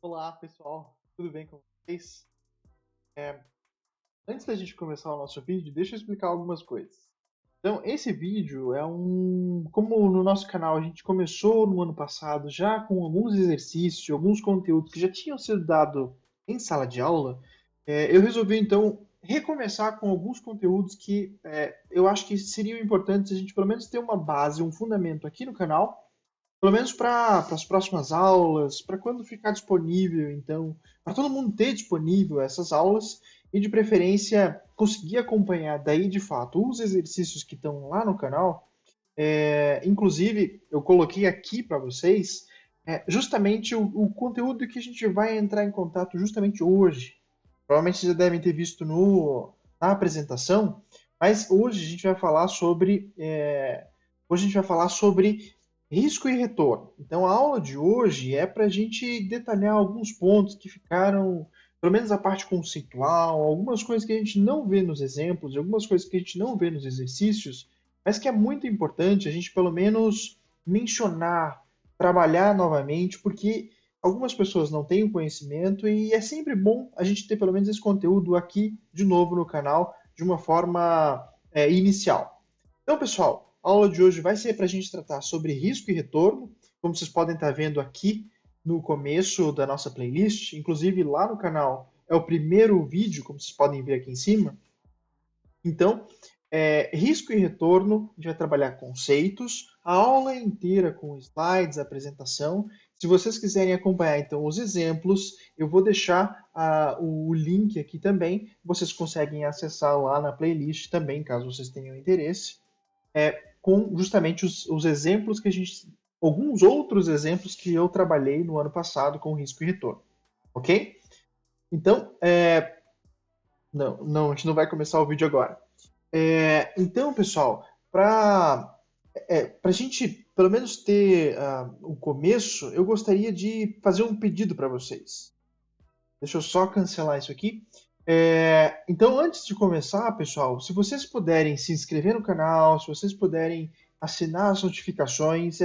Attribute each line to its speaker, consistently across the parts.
Speaker 1: Olá, pessoal, tudo bem com vocês? É, Antes da gente começar o nosso vídeo, deixa eu explicar algumas coisas. Então, esse vídeo é como no nosso canal a gente começou no ano passado já com alguns exercícios, alguns conteúdos que já tinham sido dados em sala de aula, eu resolvi então recomeçar com alguns conteúdos que eu acho que seriam importantes a gente pelo menos ter uma base, um fundamento aqui no canal pelo menos para as próximas aulas, para quando ficar disponível, então, para todo mundo ter disponível essas aulas e de preferência conseguir acompanhar daí de fato os exercícios que estão lá no canal. Inclusive, eu coloquei aqui para vocês justamente o conteúdo que a gente vai entrar em contato justamente hoje. Provavelmente vocês já devem ter visto na apresentação, mas hoje a gente vai falar hoje a gente vai falar sobre risco e retorno. Então a aula de hoje é para a gente detalhar alguns pontos que ficaram, pelo menos a parte conceitual, algumas coisas que a gente não vê nos exemplos, algumas coisas que a gente não vê nos exercícios, mas que é muito importante a gente pelo menos mencionar, trabalhar novamente, porque algumas pessoas não têm o conhecimento e é sempre bom a gente ter pelo menos esse conteúdo aqui de novo no canal de uma forma inicial. Então, pessoal, a aula de hoje vai ser para a gente tratar sobre risco e retorno, como vocês podem estar vendo aqui no começo da nossa playlist, inclusive lá no canal é o primeiro vídeo, como vocês podem ver aqui em cima. Então, risco e retorno, a gente vai trabalhar conceitos, a aula inteira com slides, apresentação. Se vocês quiserem acompanhar então os exemplos, eu vou deixar o link aqui também. Vocês conseguem acessar lá na playlist também, caso vocês tenham interesse, com justamente os exemplos que a gente. Alguns outros exemplos que eu trabalhei no ano passado com risco e retorno. Ok? Então, não, a gente não vai começar o vídeo agora. Então, pessoal, para a gente pelo menos ter o começo, eu gostaria de fazer um pedido para vocês. Deixa eu só cancelar isso aqui. Então, antes de começar, pessoal, se vocês puderem se inscrever no canal, se vocês puderem assinar as notificações,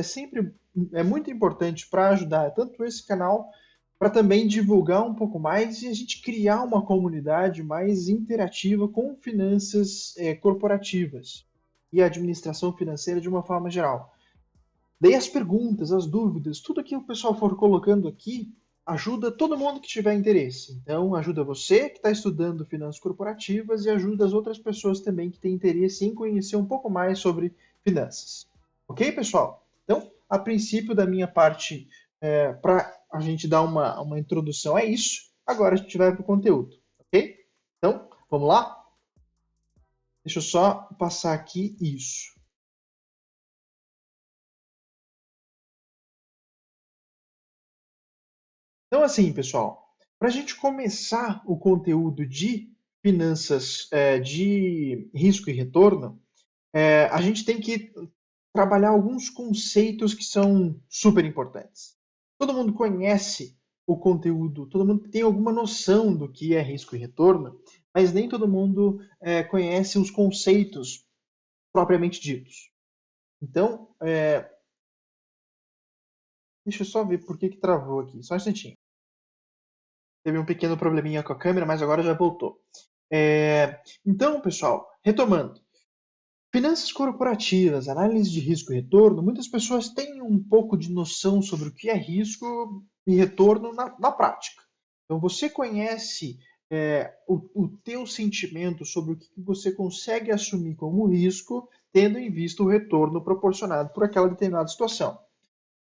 Speaker 1: é muito importante para ajudar tanto esse canal, para também divulgar um pouco mais e a gente criar uma comunidade mais interativa com finanças corporativas e a administração financeira de uma forma geral. Daí as perguntas, as dúvidas, tudo que o pessoal for colocando aqui ajuda todo mundo que tiver interesse. Então, ajuda você que está estudando finanças corporativas e ajuda as outras pessoas também que têm interesse em conhecer um pouco mais sobre finanças. Ok, pessoal? Então, a princípio da minha parte, para a gente dar uma introdução é isso. Agora a gente vai para o conteúdo, ok? Então, vamos lá? Deixa eu só passar aqui isso. Então, assim, pessoal, para a gente começar o conteúdo de finanças de risco e retorno, a gente tem que trabalhar alguns conceitos que são super importantes. Todo mundo conhece o conteúdo, todo mundo tem alguma noção do que é risco e retorno, mas nem todo mundo conhece os conceitos propriamente ditos. Então, deixa eu só ver por que travou aqui, só um instantinho. Teve um pequeno probleminha com a câmera, mas agora já voltou. Então, pessoal, retomando. Finanças corporativas, análise de risco e retorno, muitas pessoas têm um pouco de noção sobre o que é risco e retorno na prática. Então, você conhece o teu sentimento sobre o que você consegue assumir como risco, tendo em vista o retorno proporcionado por aquela determinada situação.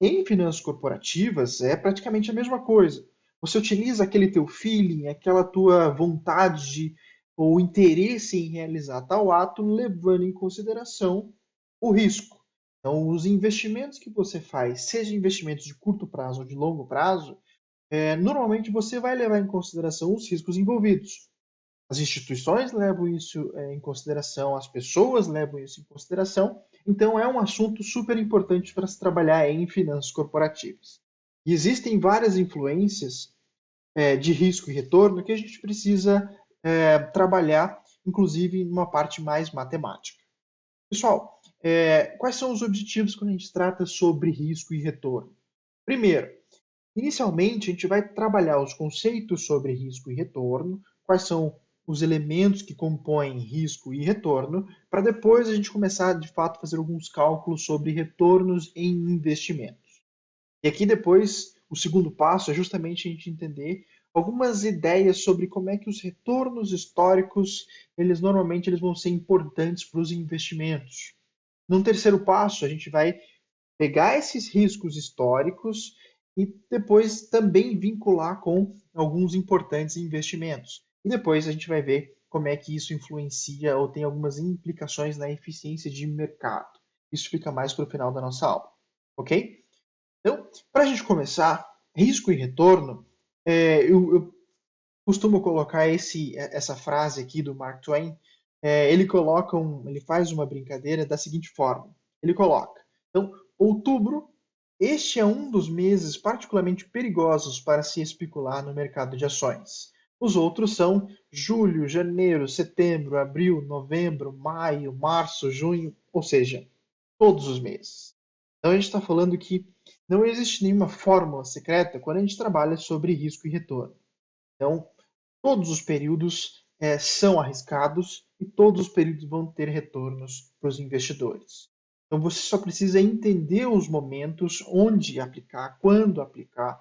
Speaker 1: Em finanças corporativas é praticamente a mesma coisa. Você utiliza aquele teu feeling, aquela tua vontade ou interesse em realizar tal ato, levando em consideração o risco. Então, os investimentos que você faz, seja investimentos de curto prazo ou de longo prazo, normalmente você vai levar em consideração os riscos envolvidos. As instituições levam isso em consideração, as pessoas levam isso em consideração. Então, é um assunto super importante para se trabalhar em finanças corporativas. E existem várias influências de risco e retorno que a gente precisa trabalhar, inclusive numa parte mais matemática. Pessoal, quais são os objetivos quando a gente trata sobre risco e retorno? Primeiro, Inicialmente, a gente vai trabalhar os conceitos sobre risco e retorno, quais são os elementos que compõem risco e retorno, para depois a gente começar, de fato, a fazer alguns cálculos sobre retornos em investimentos. E aqui depois, o segundo passo é justamente a gente entender algumas ideias sobre como é que os retornos históricos, eles vão ser importantes para os investimentos. Num terceiro passo, a gente vai pegar esses riscos históricos e depois também vincular com alguns importantes investimentos. E depois a gente vai ver como é que isso influencia ou tem algumas implicações na eficiência de mercado. Isso fica mais para o final da nossa aula, ok? Então, para a gente começar, risco e retorno, eu costumo colocar essa frase aqui do Mark Twain. Ele faz uma brincadeira da seguinte forma: ele coloca, então, outubro, este é um dos meses particularmente perigosos para se especular no mercado de ações. Os outros são julho, janeiro, setembro, abril, novembro, maio, março, junho, ou seja, todos os meses. Então a gente está falando que não existe nenhuma fórmula secreta quando a gente trabalha sobre risco e retorno. Então, todos os períodos são arriscados e todos os períodos vão ter retornos para os investidores. Então você só precisa entender os momentos, onde aplicar, quando aplicar,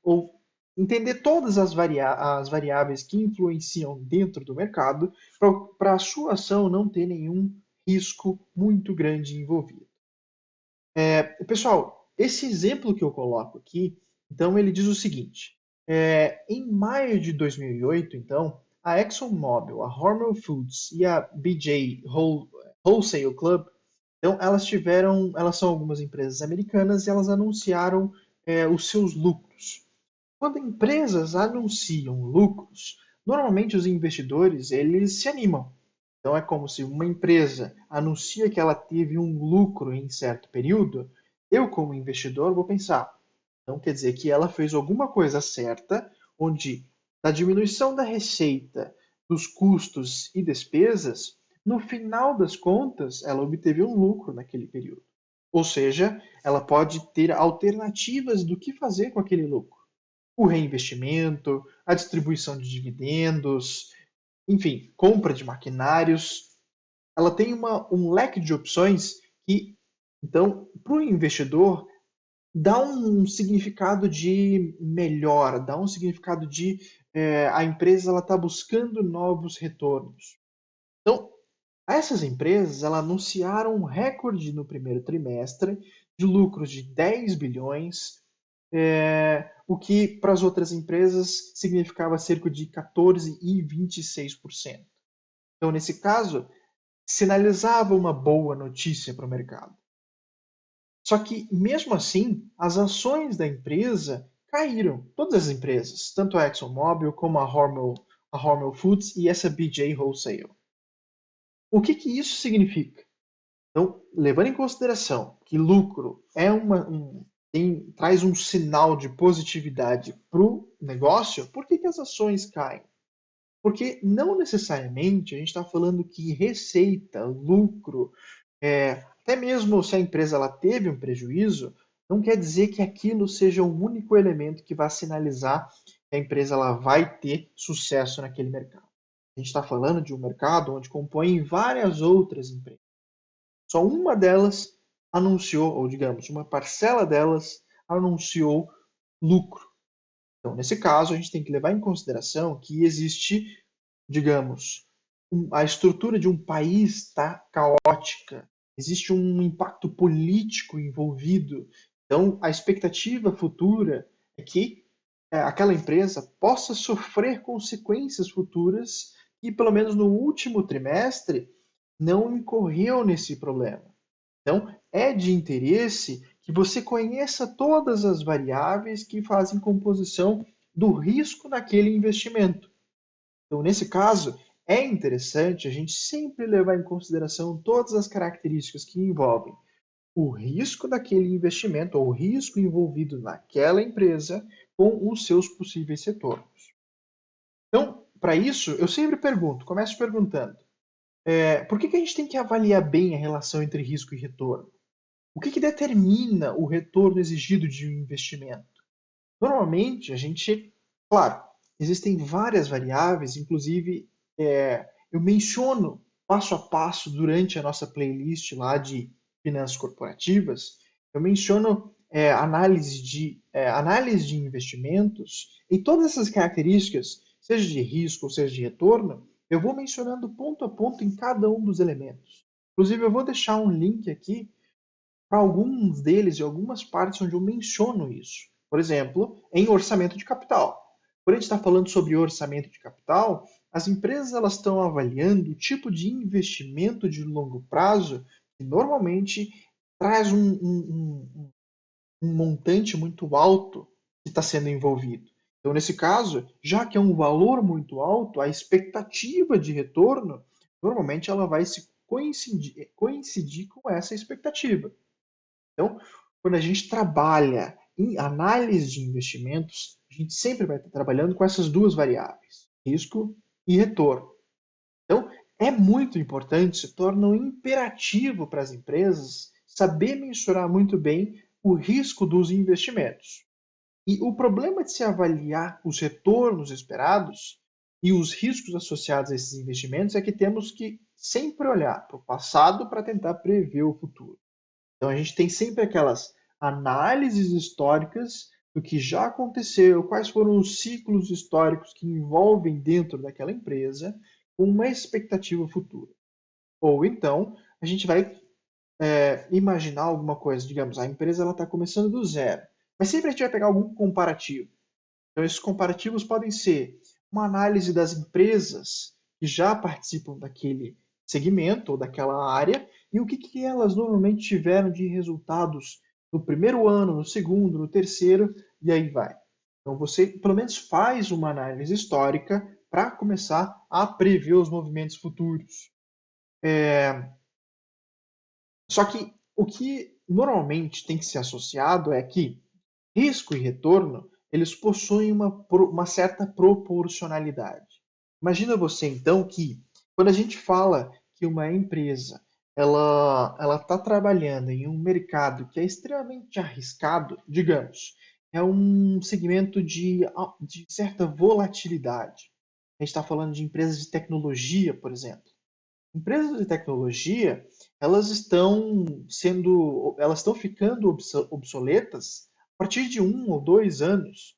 Speaker 1: ou entender todas as variáveis que influenciam dentro do mercado para a sua ação não ter nenhum risco muito grande envolvido. Pessoal, esse exemplo que eu coloco aqui, então ele diz o seguinte: em maio de 2008, então, a ExxonMobil, a Hormel Foods e a Wholesale Club, então elas são algumas empresas americanas e elas anunciaram os seus lucros. Quando empresas anunciam lucros, normalmente os investidores eles se animam. Então é como se uma empresa anuncia que ela teve um lucro em certo período, eu como investidor vou pensar, então quer dizer que ela fez alguma coisa certa, onde da diminuição da receita, dos custos e despesas, no final das contas, ela obteve um lucro naquele período. Ou seja, ela pode ter alternativas do que fazer com aquele lucro. O reinvestimento, a distribuição de dividendos, enfim, compra de maquinários. Ela tem um leque de opções que, então, para o investidor, dá um significado de melhora, dá um significado de a empresa ela está buscando novos retornos. Então, essas empresas elas anunciaram um recorde no primeiro trimestre de lucros de 10 bilhões, o que para as outras empresas significava cerca de 14 e 26%. Então, nesse caso, sinalizava uma boa notícia para o mercado. Só que, mesmo assim, as ações da empresa caíram. Todas as empresas, tanto a ExxonMobil como a Hormel Foods e essa BJ Wholesale. O que, que isso significa? Então, levando em consideração que lucro traz um sinal de positividade para o negócio, por que, que as ações caem? Porque não necessariamente a gente está falando que receita, lucro, até mesmo se a empresa ela teve um prejuízo, não quer dizer que aquilo seja o único elemento que vai sinalizar que a empresa ela vai ter sucesso naquele mercado. A gente está falando de um mercado onde compõem várias outras empresas. Só uma delas anunciou, ou digamos, uma parcela delas anunciou lucro. Então, nesse caso, a gente tem que levar em consideração que existe, digamos, a estrutura de um país está caótica, existe um impacto político envolvido. Então, a expectativa futura é que aquela empresa possa sofrer consequências futuras e, pelo menos no último trimestre, não incorreu nesse problema. Então, é de interesse que você conheça todas as variáveis que fazem composição do risco naquele investimento. Então, nesse caso, é interessante a gente sempre levar em consideração todas as características que envolvem o risco daquele investimento ou o risco envolvido naquela empresa com os seus possíveis retornos. Então, para isso, eu sempre começo perguntando, por que a gente tem que avaliar bem a relação entre risco e retorno? O que determina o retorno exigido de um investimento? Normalmente, a gente, claro, existem várias variáveis, inclusive eu menciono passo a passo durante a nossa playlist lá de finanças corporativas, eu menciono análise de investimentos e todas essas características, seja de risco ou seja de retorno, eu vou mencionando ponto a ponto em cada um dos elementos. Inclusive, eu vou deixar um link aqui para alguns deles e algumas partes onde eu menciono isso. Por exemplo, em orçamento de capital. Quando a gente está falando sobre orçamento de capital, as empresas elas estão avaliando o tipo de investimento de longo prazo que normalmente traz um montante muito alto que está sendo envolvido. Então, nesse caso, já que é um valor muito alto, a expectativa de retorno normalmente ela vai se coincidir com essa expectativa. Então, quando a gente trabalha em análise de investimentos, a gente sempre vai estar trabalhando com essas duas variáveis, risco e retorno. Então, é muito importante, se torna um imperativo para as empresas saber mensurar muito bem o risco dos investimentos. E o problema de se avaliar os retornos esperados e os riscos associados a esses investimentos é que temos que sempre olhar para o passado para tentar prever o futuro. Então a gente tem sempre aquelas análises históricas do que já aconteceu, quais foram os ciclos históricos que envolvem dentro daquela empresa, com uma expectativa futura. Ou então a gente vai imaginar alguma coisa, digamos, a empresa está começando do zero, mas sempre a gente vai pegar algum comparativo. Então esses comparativos podem ser uma análise das empresas que já participam daquele segmento ou daquela área e o que elas normalmente tiveram de resultados no primeiro ano, no segundo, no terceiro e aí vai. Então você pelo menos faz uma análise histórica para começar a prever os movimentos futuros. Só que o que normalmente tem que ser associado é que risco e retorno, eles possuem uma certa proporcionalidade. Imagina você então que quando a gente fala que uma empresa ela está trabalhando em um mercado que é extremamente arriscado, digamos, é um segmento de certa volatilidade. A gente está falando de empresas de tecnologia, por exemplo. Empresas de tecnologia, elas estão ficando obsoletas a partir de 1 ou 2 anos.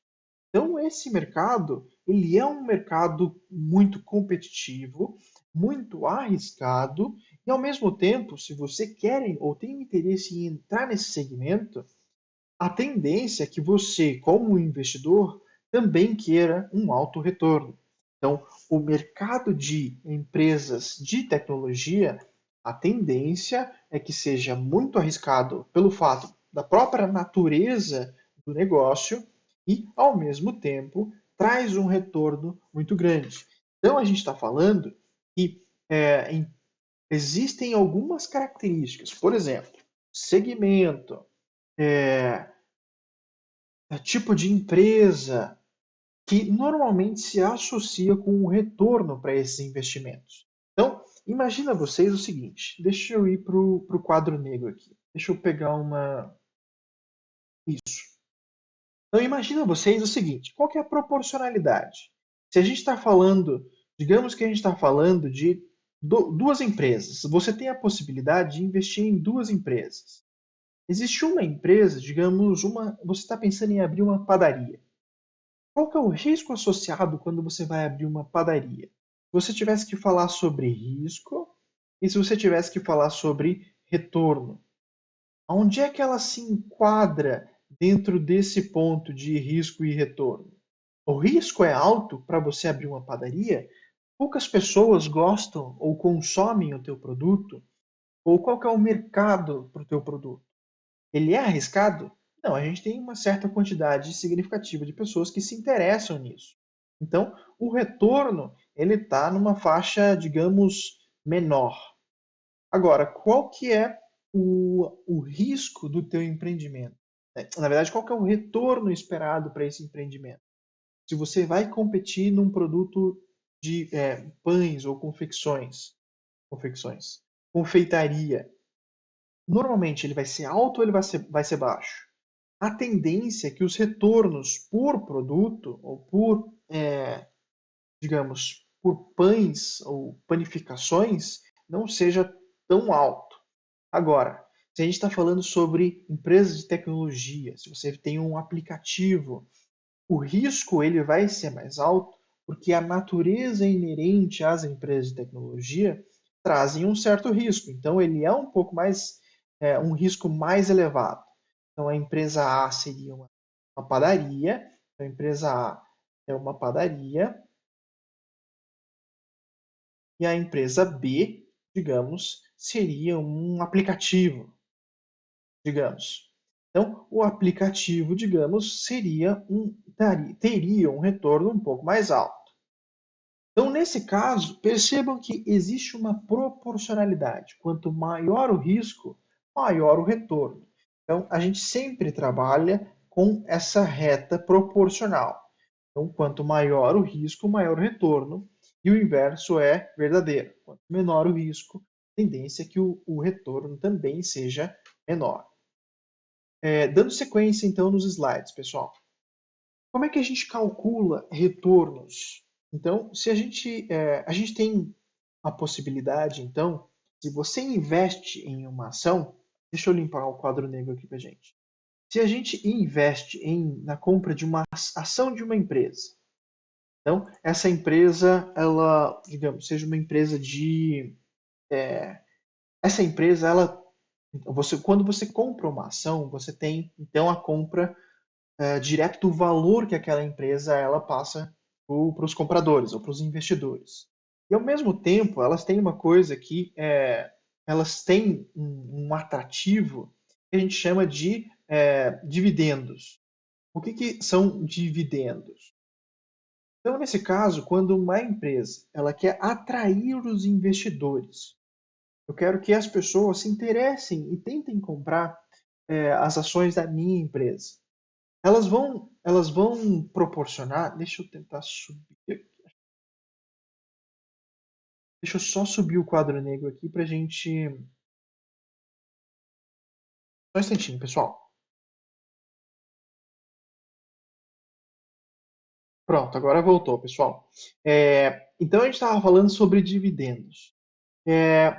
Speaker 1: Então, esse mercado, ele é um mercado muito competitivo, muito arriscado, e ao mesmo tempo, se você quer ou tem interesse em entrar nesse segmento, a tendência é que você, como investidor, também queira um alto retorno. Então, o mercado de empresas de tecnologia, a tendência é que seja muito arriscado pelo fato da própria natureza do negócio e, ao mesmo tempo, traz um retorno muito grande. Então, a gente está falando que existem algumas características, por exemplo, segmento, é, tipo de empresa que normalmente se associa com o retorno para esses investimentos. Então, imagina vocês o seguinte, deixa eu ir para o quadro negro aqui. Deixa eu pegar uma... Isso. Então, imagina vocês o seguinte, qual que é a proporcionalidade? Se a gente está falando, digamos que a gente está falando de duas empresas, você tem a possibilidade de investir em duas empresas. Existe uma empresa, digamos, você está pensando em abrir uma padaria. Qual que é o risco associado quando você vai abrir uma padaria? Se você tivesse que falar sobre risco e se você tivesse que falar sobre retorno, onde é que ela se enquadra dentro desse ponto de risco e retorno? O risco é alto para você abrir uma padaria? Poucas pessoas gostam ou consomem o teu produto? Ou qual que é o mercado para o teu produto? Ele é arriscado? Não, a gente tem uma certa quantidade significativa de pessoas que se interessam nisso. Então, o retorno ele está numa faixa, digamos, menor. Agora, qual que é o risco do teu empreendimento? Na verdade, qual que é o retorno esperado para esse empreendimento? Se você vai competir num produto de pães ou confeitaria, normalmente ele vai ser alto ou ele vai ser baixo? a tendência é que os retornos por produto ou por, digamos, por pães ou panificações não seja tão alto. Agora, se a gente está falando sobre empresas de tecnologia, se você tem um aplicativo, o risco ele vai ser mais alto porque a natureza inerente às empresas de tecnologia trazem um certo risco. Então, ele é um pouco mais, um risco mais elevado. Então, a empresa A seria uma padaria, então, a empresa A é uma padaria, e a empresa B, digamos, seria um aplicativo, digamos. Então, o aplicativo, digamos, teria um retorno um pouco mais alto. Então, nesse caso, percebam que existe uma proporcionalidade. Quanto maior o risco, maior o retorno. Então, a gente sempre trabalha com essa reta proporcional. Então, quanto maior o risco, maior o retorno. E o inverso é verdadeiro. Quanto menor o risco, a tendência é que o retorno também seja menor. Dando sequência, então, nos slides, pessoal. Como é que a gente calcula retornos? Então, se a gente tem a possibilidade, então, se você investe em uma ação, deixa eu limpar o quadro negro aqui para gente. Se a gente investe na compra de uma ação de uma empresa, então essa empresa, ela, digamos, seja uma empresa essa empresa, quando você compra uma ação, você tem então a compra direto do valor que aquela empresa ela passa para os compradores ou para os investidores. E ao mesmo tempo, elas têm uma coisa que elas têm um atrativo que a gente chama de dividendos. O que são dividendos? Então, nesse caso, quando uma empresa ela quer atrair os investidores, eu quero que as pessoas se interessem e tentem comprar as ações da minha empresa. Elas vão proporcionar. Deixa eu tentar subir aqui. Deixa eu só subir o quadro negro aqui pra gente. Só um instantinho, pessoal. Pronto, agora voltou, pessoal. Então a gente estava falando sobre dividendos.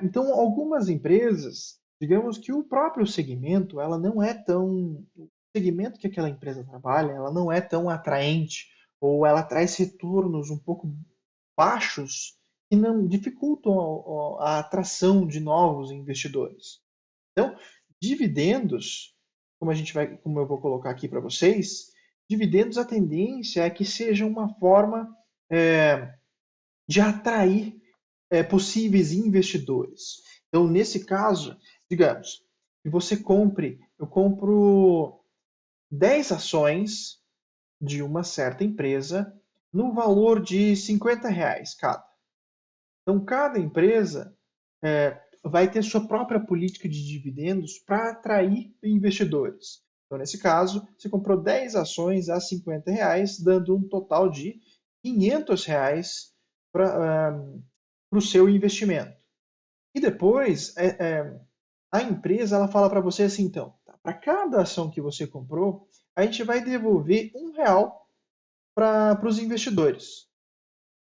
Speaker 1: Então, algumas empresas, digamos que o próprio segmento, ela não é tão. O segmento que aquela empresa trabalha, ela não é tão atraente, ou ela traz retornos um pouco baixos que não dificultam a atração de novos investidores. Então, dividendos, como eu vou colocar aqui para vocês, dividendos a tendência é que seja uma forma de atrair possíveis investidores. Então, nesse caso, digamos, que eu compro 10 ações de uma certa empresa no valor de R$ 50 cada. Então, cada empresa vai ter sua própria política de dividendos para atrair investidores. Então, nesse caso, você comprou 10 ações a R$ 50, dando um total de R$ 500 para o seu investimento. E depois, a empresa ela fala para você assim, então, tá, para cada ação que você comprou, a gente vai devolver R$ 1 para os investidores.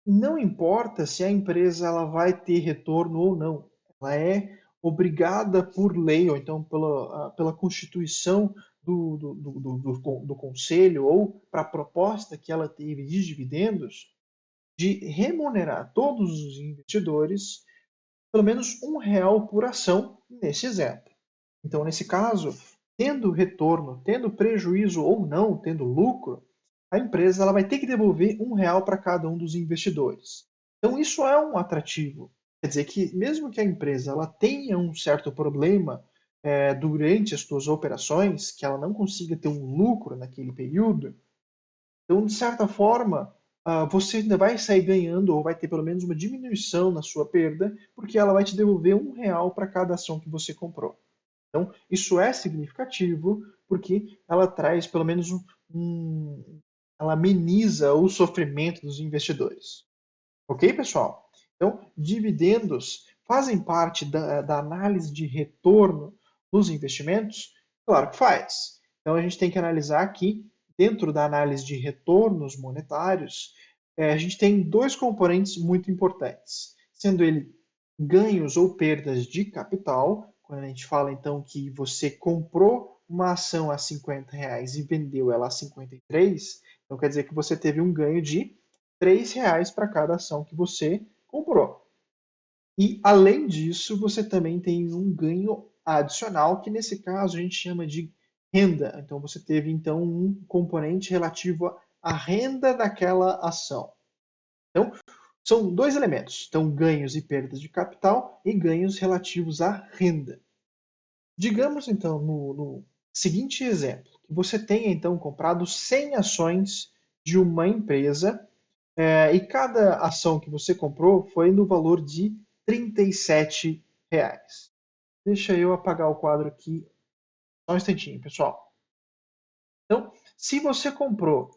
Speaker 1: Não importa se a empresa ela vai ter retorno ou não. Ela é obrigada por lei, ou então pela Constituição do Conselho, ou para a proposta que ela teve de dividendos, de remunerar todos os investidores pelo menos R$ 1 por ação nesse exemplo. Então, nesse caso, tendo retorno, tendo prejuízo ou não, tendo lucro, a empresa ela vai ter que devolver R$ 1 para cada um dos investidores. Então, isso é um atrativo. Quer dizer que, mesmo que a empresa ela tenha um certo problema durante as suas operações, que ela não consiga ter um lucro naquele período, então, de certa forma, você ainda vai sair ganhando ou vai ter pelo menos uma diminuição na sua perda, porque ela vai te devolver R$ 1 para cada ação que você comprou. Então, isso é significativo porque ela traz pelo menos ela ameniza o sofrimento dos investidores. Ok, pessoal? Então, dividendos fazem parte da análise de retorno dos investimentos? Claro que faz. Então, a gente tem que analisar aqui, dentro da análise de retornos monetários, a gente tem dois componentes muito importantes, sendo ele ganhos ou perdas de capital, quando a gente fala então que você comprou uma ação a R$ 50 e vendeu ela a 53, então quer dizer que você teve um ganho de R$ 3 para cada ação que você comprou. E além disso, você também tem um ganho adicional, que nesse caso a gente chama de renda. Então você teve então um componente relativo à renda daquela ação. Então, são dois elementos. Então, ganhos e perdas de capital e ganhos relativos à renda. Digamos então no seguinte exemplo, que você tenha então comprado 100 ações de uma empresa e cada ação que você comprou foi no valor de R$ 37. Deixa eu apagar o quadro aqui só um instantinho, pessoal. Então, se você comprou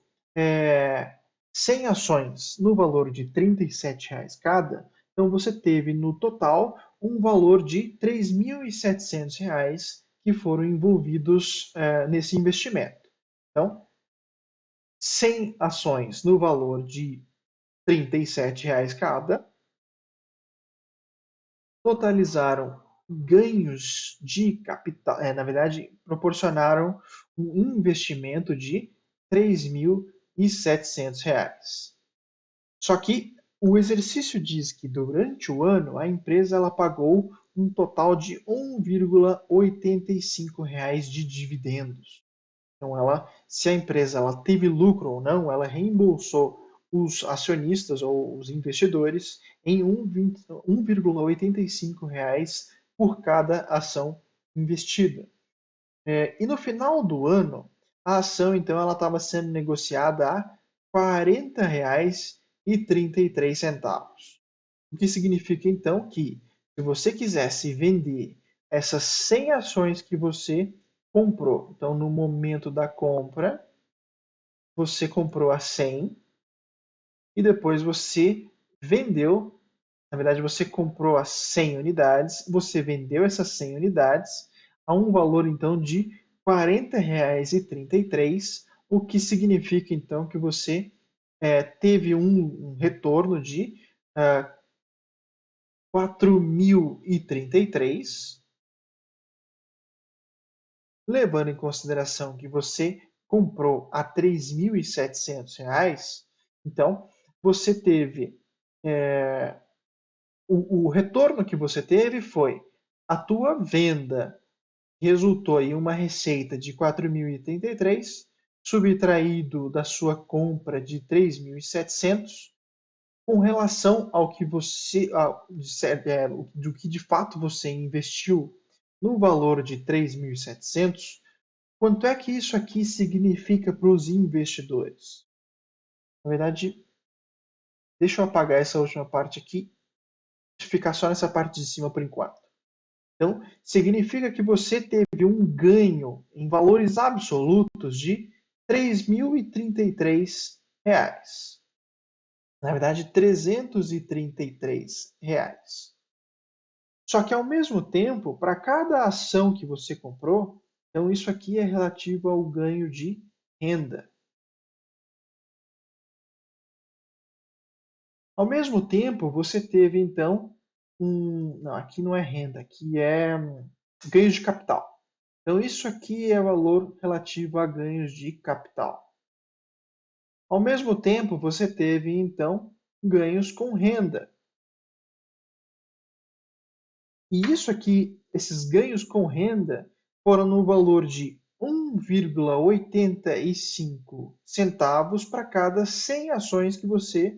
Speaker 1: 100 ações no valor de R$ 37 cada, então você teve no total um valor de R$ 3.700 que foram envolvidos nesse investimento. Então, 100 ações no valor de R$ 37 cada, totalizaram ganhos de capital, na verdade, proporcionaram um investimento de R$ 3.700. Só que o exercício diz que durante o ano a empresa ela pagou um total de R$ 1,85 de dividendos. Então, se a empresa teve lucro ou não, ela reembolsou os acionistas ou os investidores em R$ 1,85 por cada ação investida. E no final do ano, a ação então ela estava sendo negociada a R$ 40,33. O que significa então que se você quisesse vender essas 100 ações que você comprou, então no momento da compra, você comprou a 100 e depois você vendeu, na verdade você comprou as 100 unidades, você vendeu essas 100 unidades a um valor então de R$ 40,33, o que significa então que você teve um retorno de R$ 4.033, levando em consideração que você comprou a R$ 3.700, então você teve o retorno que você teve foi a tua venda resultou em uma receita de 4.033, subtraído da sua compra de 3.700, com relação ao que você, do que de fato você investiu no valor de 3.700, quanto é que isso aqui significa para os investidores? Na verdade, deixa eu apagar essa última parte aqui e ficar só nessa parte de cima por enquanto. Então, significa que você teve um ganho em valores absolutos de R$ 3.033. Na verdade, R$ 333. Só que, ao mesmo tempo, para cada ação que você comprou, então isso aqui é relativo ao ganho de renda. Ao mesmo tempo, você teve, então, não, aqui não é renda, aqui é ganho de capital. Então, isso aqui é valor relativo a ganhos de capital. Ao mesmo tempo, você teve, então, ganhos com renda. E isso aqui, esses ganhos com renda, foram no valor de 1,85 centavos para cada 100 ações que você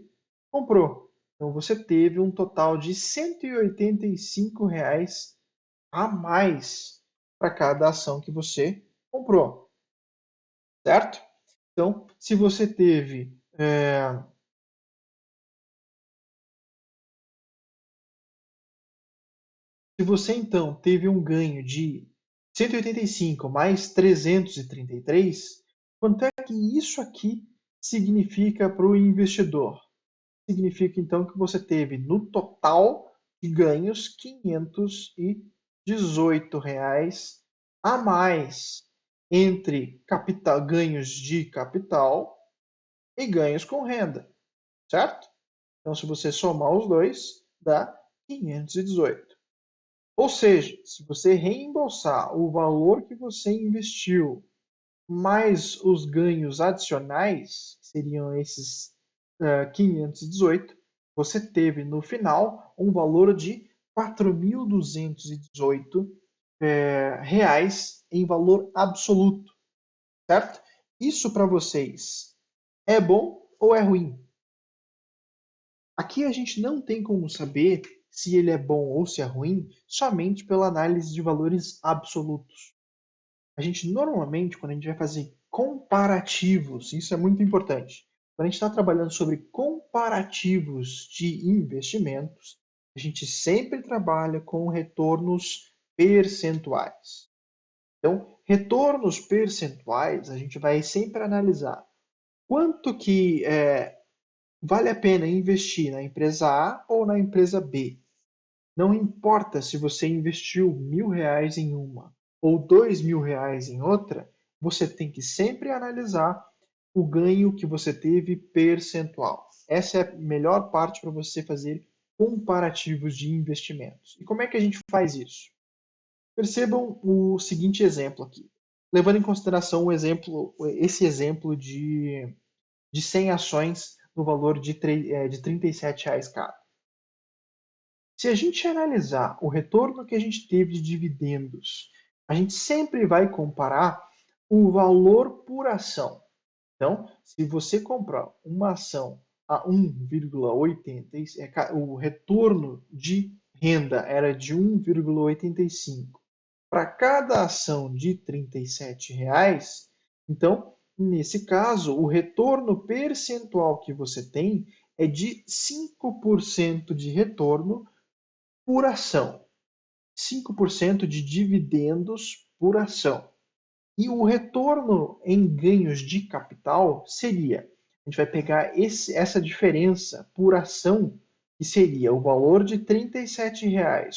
Speaker 1: comprou. Então, você teve um total de R$ 185 a mais para cada ação que você comprou, certo? Então, se você teve se você então teve um ganho de 185 mais 333, quanto é que isso aqui significa para o investidor? Significa então que você teve no total de ganhos R$ 518 a mais entre capital, ganhos de capital e ganhos com renda, certo? Então, se você somar os dois, dá 518. Ou seja, se você reembolsar o valor que você investiu mais os ganhos adicionais, que seriam esses 518, você teve no final um valor de 4.218 reais em valor absoluto, certo? Isso para vocês é bom ou é ruim? Aqui a gente não tem como saber se ele é bom ou se é ruim somente pela análise de valores absolutos. A gente normalmente, quando a gente vai fazer comparativos, isso é muito importante. Quando a gente está trabalhando sobre comparativos de investimentos, a gente sempre trabalha com retornos percentuais. Então, retornos percentuais, a gente vai sempre analisar quanto que vale a pena investir na empresa A ou na empresa B. Não importa se você investiu R$ 1.000 em uma ou R$ 2.000 em outra, você tem que sempre analisar o ganho que você teve percentual. Essa é a melhor parte para você fazer comparativos de investimentos. E como é que a gente faz isso? Percebam o seguinte exemplo aqui. Levando em consideração esse exemplo de 100 ações no valor de R$ 37 cada. Se a gente analisar o retorno que a gente teve de dividendos, a gente sempre vai comparar o valor por ação. Então, se você comprar uma ação a 1,80, o retorno de renda era de 1,85 para cada ação de R$ 37, então, nesse caso, o retorno percentual que você tem é de 5% de retorno por ação, 5% de dividendos por ação. E o retorno em ganhos de capital seria, a gente vai pegar essa diferença por ação, que seria o valor de R$ 37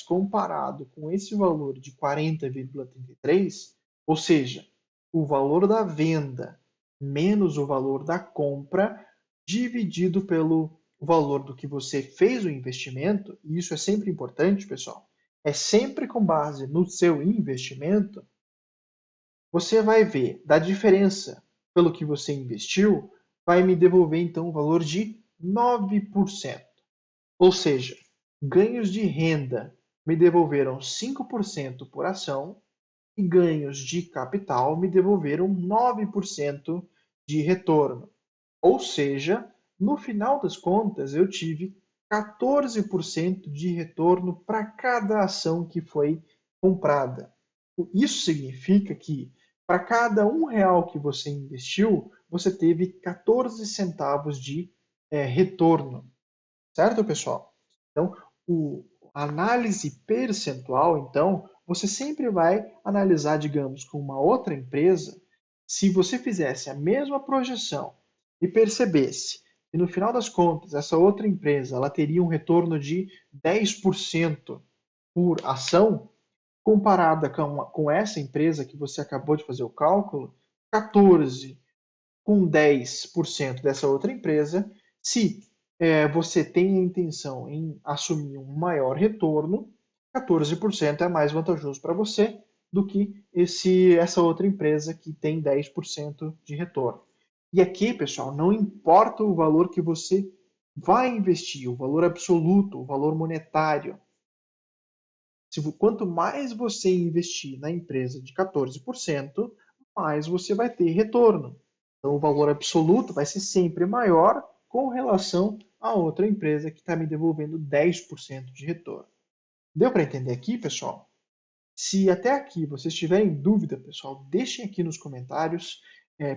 Speaker 1: comparado com esse valor de 40,33, ou seja, o valor da venda menos o valor da compra dividido pelo valor do que você fez o investimento, e isso é sempre importante, pessoal, é sempre com base no seu investimento. Você vai ver da diferença pelo que você investiu, vai me devolver então o valor de 9%. Ou seja, ganhos de renda me devolveram 5% por ação e ganhos de capital me devolveram 9% de retorno. Ou seja, no final das contas, eu tive 14% de retorno para cada ação que foi comprada. Isso significa que para cada R$ 1 que você investiu, você teve 14 centavos de retorno. Certo, pessoal? Então, a análise percentual, então, você sempre vai analisar, digamos, com uma outra empresa, se você fizesse a mesma projeção e percebesse que no final das contas essa outra empresa ela teria um retorno de 10% por ação, comparada com essa empresa que você acabou de fazer o cálculo, 14 com 10% dessa outra empresa, se você tem a intenção em assumir um maior retorno, 14% é mais vantajoso para você do que essa outra empresa que tem 10% de retorno. E aqui, pessoal, não importa o valor que você vai investir, o valor absoluto, o valor monetário. Quanto mais você investir na empresa de 14%, mais você vai ter retorno. Então, o valor absoluto vai ser sempre maior com relação a outra empresa que está me devolvendo 10% de retorno. Deu para entender aqui, pessoal? Se até aqui vocês tiverem dúvida, pessoal, deixem aqui nos comentários,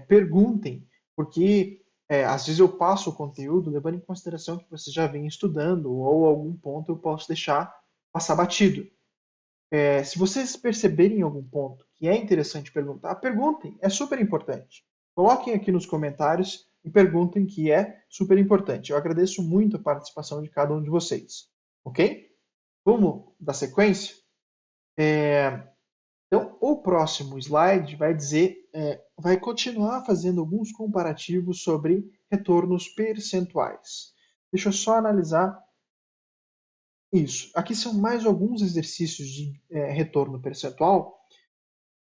Speaker 1: perguntem, porque às vezes eu passo o conteúdo levando em consideração que vocês já vêm estudando ou algum ponto eu posso deixar passar batido. Se vocês perceberem algum ponto que é interessante perguntar, perguntem, é super importante. Coloquem aqui nos comentários e perguntem que é super importante. Eu agradeço muito a participação de cada um de vocês, ok? Vamos dar sequência? Então, o próximo slide vai dizer, vai continuar fazendo alguns comparativos sobre retornos percentuais. Deixa eu só analisar isso. Aqui são mais alguns exercícios de retorno percentual.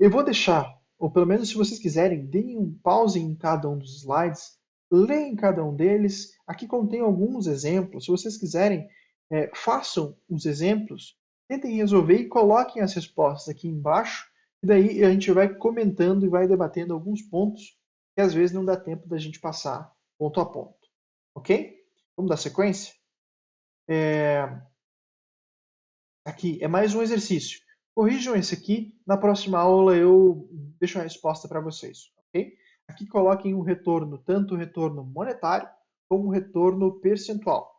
Speaker 1: Eu vou deixar, ou pelo menos se vocês quiserem, deem um pause em cada um dos slides, leem cada um deles. Aqui contém alguns exemplos. Se vocês quiserem, façam os exemplos, tentem resolver e coloquem as respostas aqui embaixo. E daí a gente vai comentando e vai debatendo alguns pontos que às vezes não dá tempo da gente passar ponto a ponto. Ok? Vamos dar sequência? Aqui é mais um exercício. Corrijam esse aqui, na próxima aula eu deixo a resposta para vocês, ok? Aqui coloquem o retorno, tanto o retorno monetário como o retorno percentual.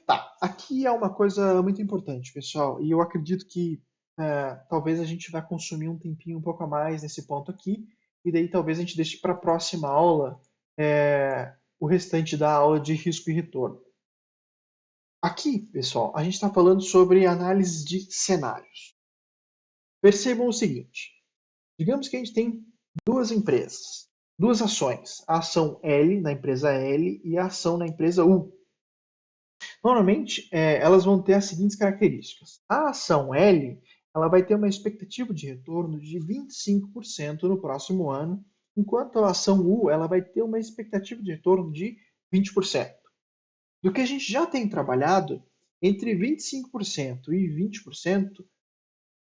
Speaker 1: Tá, aqui é uma coisa muito importante, pessoal, e eu acredito que talvez a gente vai consumir um tempinho um pouco a mais nesse ponto aqui, e daí talvez a gente deixe para a próxima aula o restante da aula de risco e retorno. Aqui, pessoal, a gente está falando sobre análise de cenários. Percebam o seguinte: digamos que a gente tem duas empresas, duas ações, a ação L na empresa L e a ação na empresa U. Normalmente, elas vão ter as seguintes características. A ação L ela vai ter uma expectativa de retorno de 25% no próximo ano, enquanto a ação U ela vai ter uma expectativa de retorno de 20%. Do que a gente já tem trabalhado, entre 25% e 20%,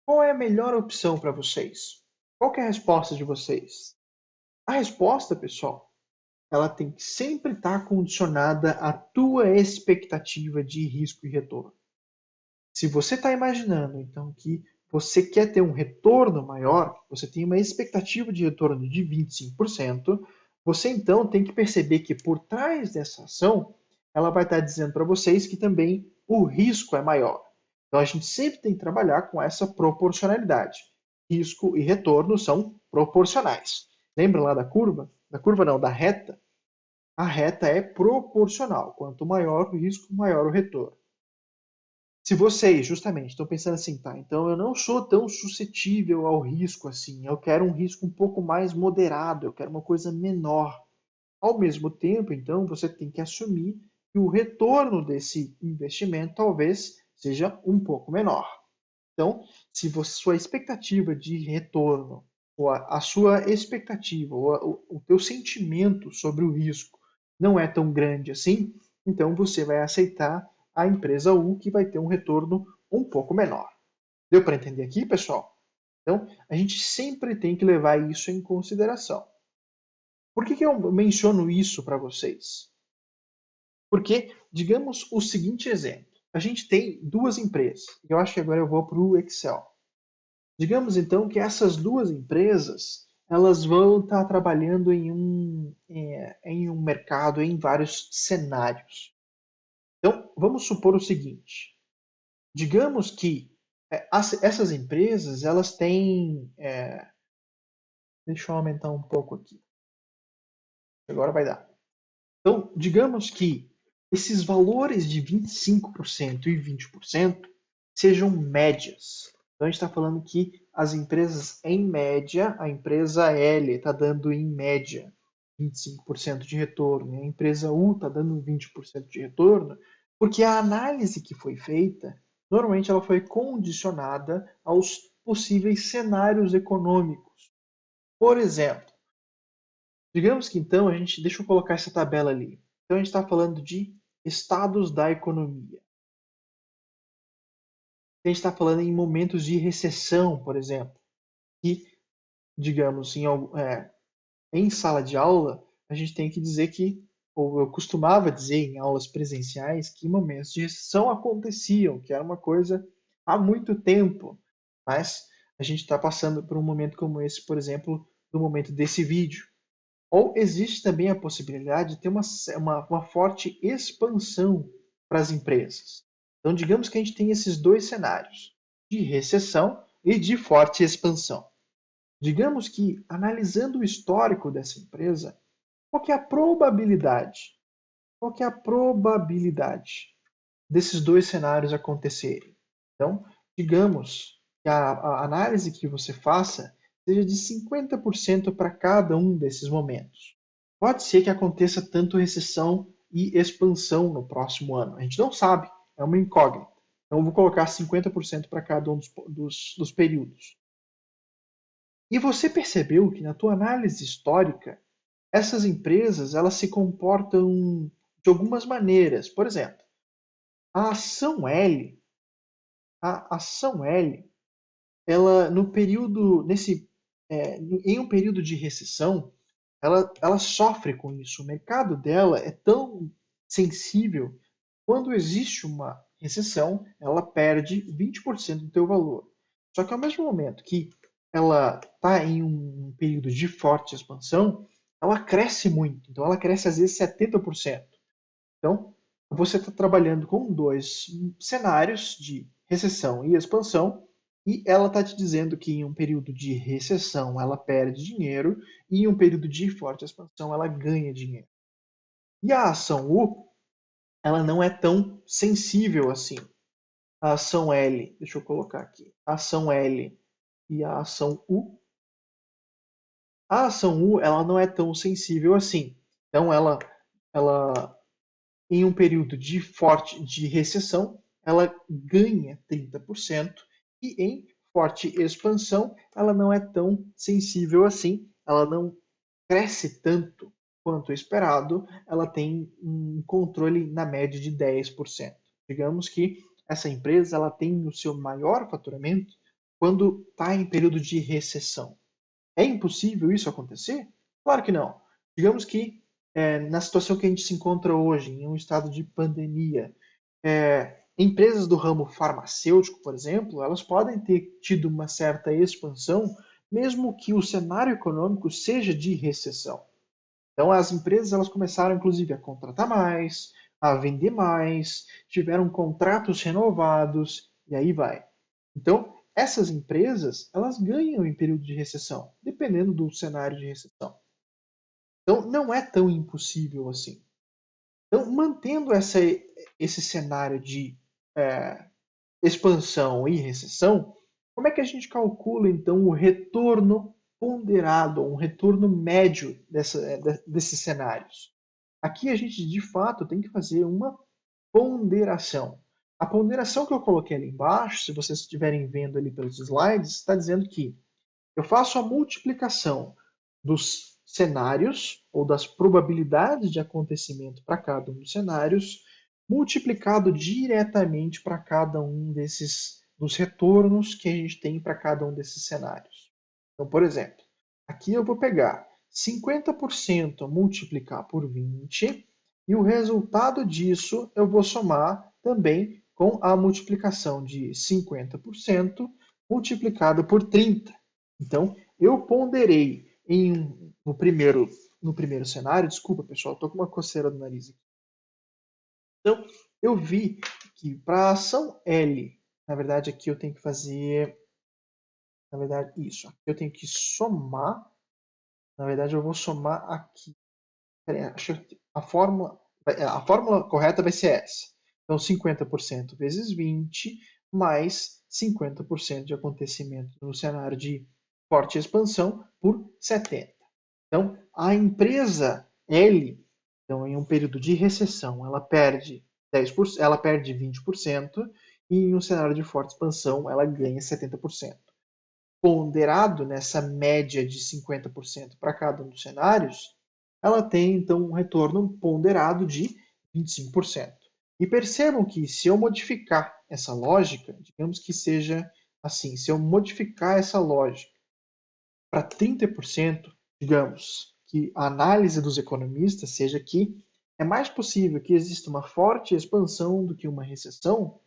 Speaker 1: qual é a melhor opção para vocês? Qual que é a resposta de vocês? A resposta, pessoal, ela tem que sempre estar condicionada à tua expectativa de risco e retorno. Se você está imaginando, então, que você quer ter um retorno maior, você tem uma expectativa de retorno de 25%, você então tem que perceber que por trás dessa ação, ela vai estar dizendo para vocês que também o risco é maior. Então a gente sempre tem que trabalhar com essa proporcionalidade. Risco e retorno são proporcionais. Lembra lá da curva? Da curva não, da reta. A reta é proporcional. Quanto maior o risco, maior o retorno. Se vocês, justamente, estão pensando assim, tá, então eu não sou tão suscetível ao risco assim, eu quero um risco um pouco mais moderado, eu quero uma coisa menor. Ao mesmo tempo, então, você tem que assumir que o retorno desse investimento talvez seja um pouco menor. Então, se você, sua expectativa de retorno, ou a sua expectativa, ou o teu sentimento sobre o risco não é tão grande assim, então você vai aceitar a empresa U que vai ter um retorno um pouco menor. Deu para entender aqui, pessoal? Então, a gente sempre tem que levar isso em consideração. Por que eu menciono isso para vocês? Porque, digamos o seguinte exemplo. A gente tem duas empresas. Eu acho que agora eu vou para o Excel. Digamos então que essas duas empresas elas vão estar trabalhando em um mercado, em vários cenários. Então, vamos supor o seguinte. Digamos que essas empresas elas têm... deixa eu aumentar um pouco aqui. Agora vai dar. Então, digamos que esses valores de 25% e 20% sejam médias. Então, a gente está falando que as empresas, em média, a empresa L está dando, em média, 25% de retorno, e a empresa U está dando 20% de retorno, porque a análise que foi feita, normalmente ela foi condicionada aos possíveis cenários econômicos. Por exemplo, digamos que então a gente, deixa eu colocar essa tabela ali. Então a gente está falando de estados da economia. A gente está falando em momentos de recessão, por exemplo, e digamos em sala de aula a gente tem que dizer que, ou eu costumava dizer em aulas presenciais que momentos de recessão aconteciam, que era uma coisa há muito tempo, mas a gente está passando por um momento como esse, por exemplo, no momento desse vídeo. Ou existe também a possibilidade de ter uma forte expansão para as empresas. Então, digamos que a gente tem esses dois cenários, de recessão e de forte expansão. Digamos que, analisando o histórico dessa empresa, qual que é a probabilidade? Qual que é a probabilidade desses dois cenários acontecerem? Então, digamos que a análise que você faça seja de 50% para cada um desses momentos. Pode ser que aconteça tanto recessão e expansão no próximo ano. A gente não sabe, é uma incógnita. Então, eu vou colocar 50% para cada um dos períodos. E você percebeu que na tua análise histórica, essas empresas elas se comportam de algumas maneiras. Por exemplo, a ação L, a ação L, ela no período nesse em um período de recessão, ela sofre com isso. O mercado dela é tão sensível. Quando existe uma recessão, ela perde 20% do teu valor. Só que ao mesmo momento que ela está em um período de forte expansão, ela cresce muito. Então ela cresce às vezes 70%. Então você está trabalhando com dois cenários de recessão e expansão, e ela está te dizendo que em um período de recessão ela perde dinheiro e em um período de forte expansão ela ganha dinheiro. E a ação U, ela não é tão sensível assim. A ação L, deixa eu colocar aqui, a ação L e a ação U. A ação U, ela não é tão sensível assim. Então ela em um período de recessão, ela ganha 30% e em forte expansão, ela não é tão sensível assim, ela não cresce tanto quanto esperado, ela tem um controle na média de 10%. Digamos que essa empresa ela tem o seu maior faturamento quando está em período de recessão. É impossível isso acontecer? Claro que não. Digamos que na situação que a gente se encontra hoje, em um estado de pandemia, empresas do ramo farmacêutico, por exemplo, elas podem ter tido uma certa expansão, mesmo que o cenário econômico seja de recessão. Então, as empresas elas começaram, inclusive, a contratar mais, a vender mais, tiveram contratos renovados, e aí vai. Então, essas empresas, elas ganham em período de recessão, dependendo do cenário de recessão. Então, não é tão impossível assim. Então, mantendo esse cenário de é, expansão e recessão, como é que a gente calcula, então, o retorno ponderado, um retorno médio desses cenários? Aqui a gente, de fato, tem que fazer uma ponderação. A ponderação que eu coloquei ali embaixo, se vocês estiverem vendo ali pelos slides, está dizendo que eu faço a multiplicação dos cenários ou das probabilidades de acontecimento para cada um dos cenários, multiplicado diretamente para cada um dos retornos que a gente tem para cada um desses cenários. Então, por exemplo, aqui eu vou pegar 50% multiplicar por 20 e o resultado disso eu vou somar também com a multiplicação de 50% multiplicado por 30. Então, eu ponderei no primeiro cenário, desculpa pessoal, estou com uma coceira no nariz aqui. Então, eu vi que para a ação L, na verdade aqui eu tenho que fazer, na verdade isso, aqui eu tenho que somar, na verdade eu vou somar aqui. A fórmula correta vai ser essa. Então, 50% vezes 20 mais 50% de acontecimento no cenário de forte expansão por 70. Então, a empresa L, então, em um período de recessão, ela perde 10%, ela perde 20% e em um cenário de forte expansão, ela ganha 70%. Ponderado nessa média de 50% para cada um dos cenários, ela tem então um retorno ponderado de 25%. E percebam que se eu modificar essa lógica, digamos que seja assim, se eu modificar essa lógica para 30%, digamos que a análise dos economistas seja que é mais possível que exista uma forte expansão do que uma recessão,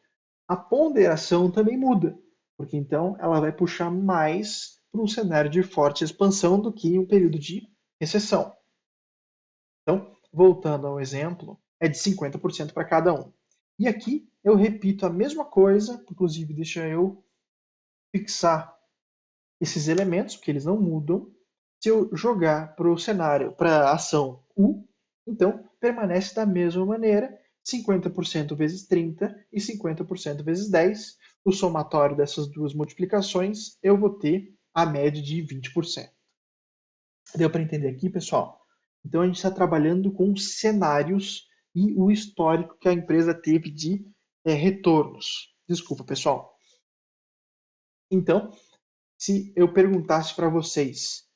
Speaker 1: a ponderação também muda, porque então ela vai puxar mais para um cenário de forte expansão do que um período de recessão. Então, voltando ao exemplo, é de 50% para cada um. E aqui eu repito a mesma coisa, inclusive deixa eu fixar esses elementos, porque eles não mudam. Se eu jogar para o cenário, para a ação U, então permanece da mesma maneira. 50% vezes 30 e 50% vezes 10. O somatório dessas duas multiplicações, eu vou ter a média de 20%. Deu para entender aqui, pessoal? Então, a gente está trabalhando com cenários e o histórico que a empresa teve de retornos. Desculpa, pessoal. Então, se eu perguntasse para vocês,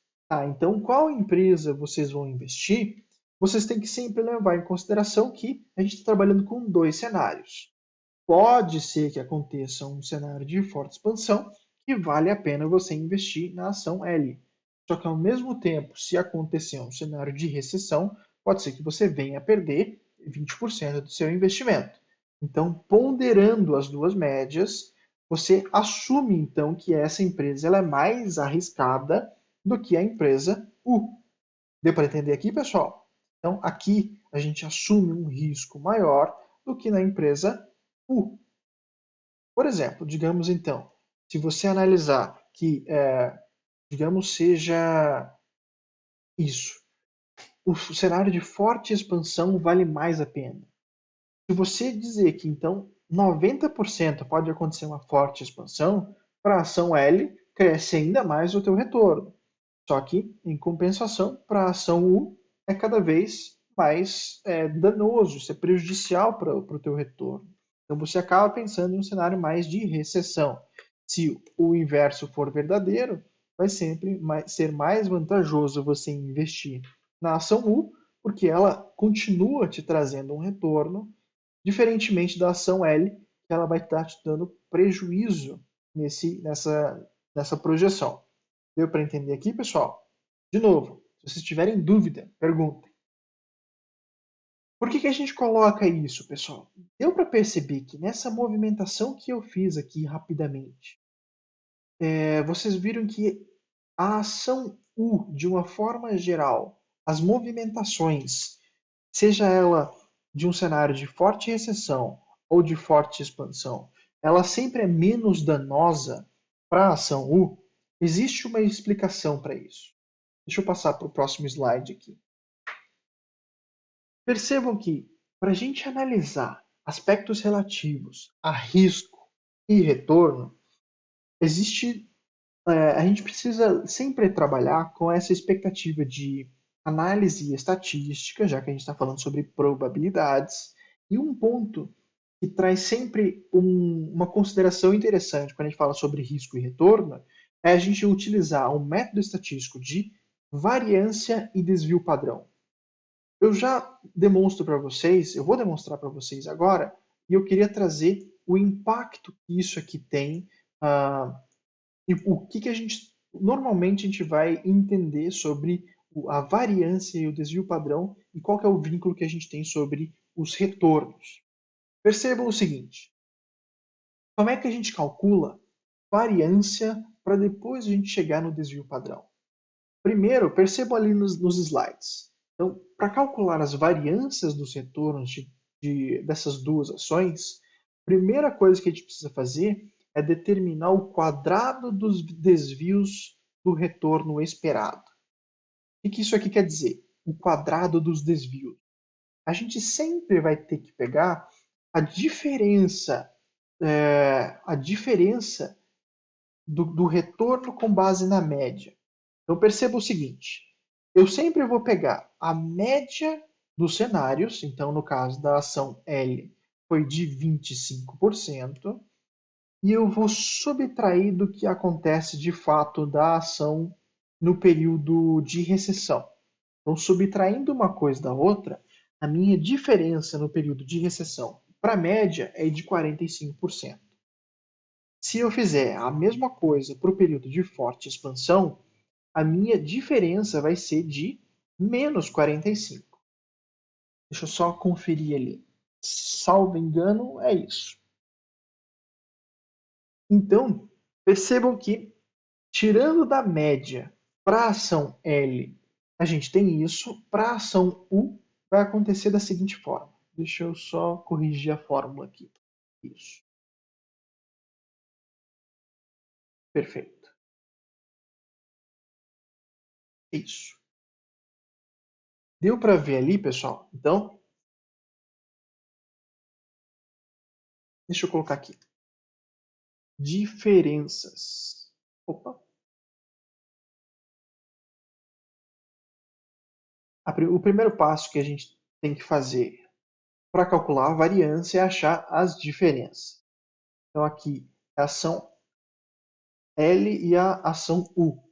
Speaker 1: então qual empresa vocês vão investir, vocês têm que sempre levar em consideração que a gente está trabalhando com dois cenários. Pode ser que aconteça um cenário de forte expansão que vale a pena você investir na ação L. Só que ao mesmo tempo, se acontecer um cenário de recessão, pode ser que você venha a perder 20% do seu investimento. Então, ponderando as duas médias, você assume então que essa empresa ela é mais arriscada do que a empresa U. Deu para entender aqui, pessoal? Então, aqui a gente assume um risco maior do que na empresa U. Por exemplo, digamos então, se você analisar que, digamos, seja isso, o cenário de forte expansão vale mais a pena. Se você dizer que então 90% pode acontecer uma forte expansão, para a ação L cresce ainda mais o teu retorno. Só que, em compensação, para a ação U é cada vez mais danoso, isso é prejudicial para o teu retorno. Então você acaba pensando em um cenário mais de recessão. Se o inverso for verdadeiro, vai sempre ser mais vantajoso você investir na ação U, porque ela continua te trazendo um retorno, diferentemente da ação L, que ela vai estar te dando prejuízo nessa projeção. Deu para entender aqui, pessoal? De novo, se vocês tiverem dúvida, perguntem. Por que a gente coloca isso, pessoal? Deu para perceber que nessa movimentação que eu fiz aqui rapidamente, vocês viram que a ação U, de uma forma geral, as movimentações, seja ela de um cenário de forte recessão ou de forte expansão, ela sempre é menos danosa para a ação U? Existe uma explicação para isso. Deixa eu passar para o próximo slide aqui. Percebam que, para a gente analisar aspectos relativos a risco e retorno, a gente precisa sempre trabalhar com essa expectativa de análise estatística, já que a gente está falando sobre probabilidades, e um ponto que traz sempre uma consideração interessante quando a gente fala sobre risco e retorno é a gente utilizar um método estatístico de variância e desvio padrão. Eu já demonstro para vocês, eu vou demonstrar para vocês agora, e eu queria trazer o impacto que isso aqui tem, e o que a gente normalmente a gente vai entender sobre a variância e o desvio padrão e qual que é o vínculo que a gente tem sobre os retornos. Percebam o seguinte: como é que a gente calcula variância para depois a gente chegar no desvio padrão? Primeiro, percebam ali nos slides. Então, para calcular as variâncias dos retornos dessas duas ações, a primeira coisa que a gente precisa fazer é determinar o quadrado dos desvios do retorno esperado. O que isso aqui quer dizer? O quadrado dos desvios. A gente sempre vai ter que pegar a diferença, a diferença do retorno com base na média. Então perceba o seguinte: eu sempre vou pegar a média dos cenários, então no caso da ação L foi de 25%, e eu vou subtrair do que acontece de fato da ação no período de recessão. Então, subtraindo uma coisa da outra, a minha diferença no período de recessão para a média é de 45%. Se eu fizer a mesma coisa para o período de forte expansão, a minha diferença vai ser de menos 45. Deixa eu só conferir ali. Salvo engano, é isso. Então, percebam que, tirando da média para a ação L, a gente tem isso. Para a ação U, vai acontecer da seguinte forma. Deixa eu só corrigir a fórmula aqui. Isso. Perfeito. Isso. Deu para ver ali, pessoal? Então, Deixa eu colocar aqui. Diferenças. Opa. O primeiro passo que a gente tem que fazer para calcular a variância é achar as diferenças. Então aqui é a ação L e a ação U.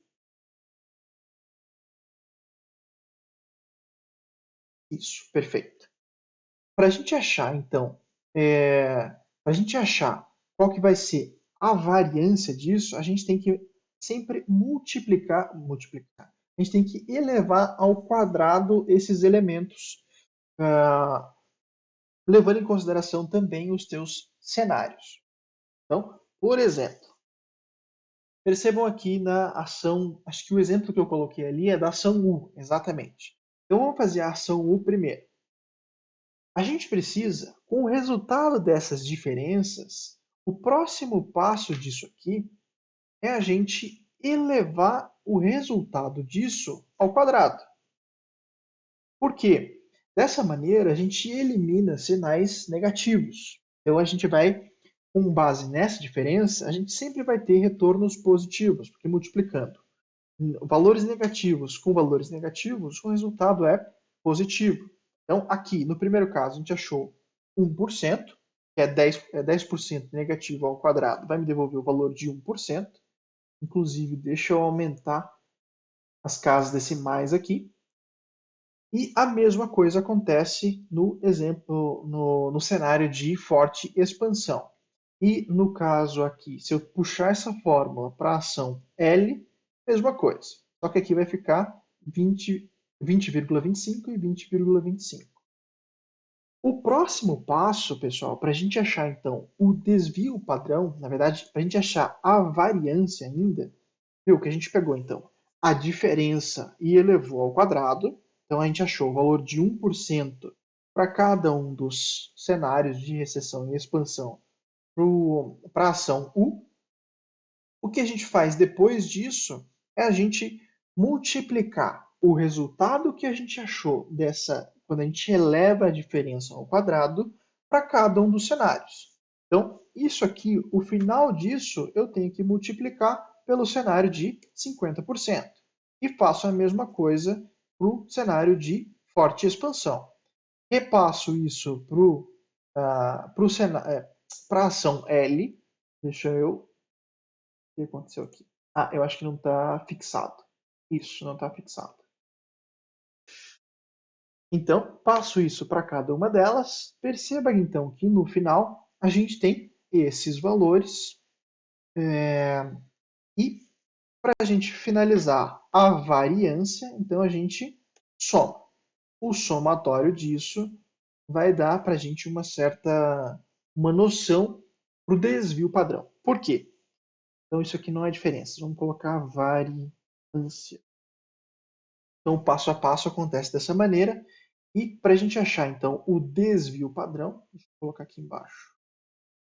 Speaker 1: Isso, perfeito. Para a gente achar, então, para a gente achar qual que vai ser a variância disso, a gente tem que sempre multiplicar. A gente tem que elevar ao quadrado esses elementos, levando em consideração também os teus cenários. Então, por exemplo, percebam aqui na ação, acho que o exemplo que eu coloquei ali é da ação U, exatamente. Então vamos fazer a ação U primeiro. A gente precisa, com o resultado dessas diferenças, o próximo passo disso aqui é a gente elevar o resultado disso ao quadrado. Por quê? Dessa maneira, a gente elimina sinais negativos. Então, a gente vai, com base nessa diferença, a gente sempre vai ter retornos positivos, porque multiplicando valores negativos com valores negativos, o resultado é positivo. Então, aqui, no primeiro caso, a gente achou 1%, que é 10% negativo ao quadrado, vai me devolver o valor de 1%. Inclusive, deixa eu aumentar as casas decimais aqui. E a mesma coisa acontece no exemplo, no cenário de forte expansão. E no caso aqui, se eu puxar essa fórmula para a ação L, mesma coisa. Só que aqui vai ficar 20,25 e 20,25. O próximo passo, pessoal, para a gente achar então o desvio padrão, na verdade, para a gente achar a variância ainda, viu que a gente pegou então a diferença e elevou ao quadrado. Então a gente achou o valor de 1% para cada um dos cenários de recessão e expansão para a ação U. O que a gente faz depois disso é a gente multiplicar o resultado que a gente achou quando a gente eleva a diferença ao quadrado para cada um dos cenários. Então, isso aqui, o final disso, eu tenho que multiplicar pelo cenário de 50%. E faço a mesma coisa para o cenário de forte expansão. Repasso isso para a ação L. Deixa eu o que aconteceu aqui? Ah, eu acho que não está fixado. Isso, não está fixado. Então, passo isso para cada uma delas. Perceba então que no final a gente tem esses valores. E para a gente finalizar a variância, então a gente soma. O somatório disso vai dar para a gente uma noção para o desvio padrão. Por quê? Então isso aqui não é diferença. Vamos colocar variância. Então, o passo a passo acontece dessa maneira. E para a gente achar, então, o desvio padrão, deixa eu colocar aqui embaixo,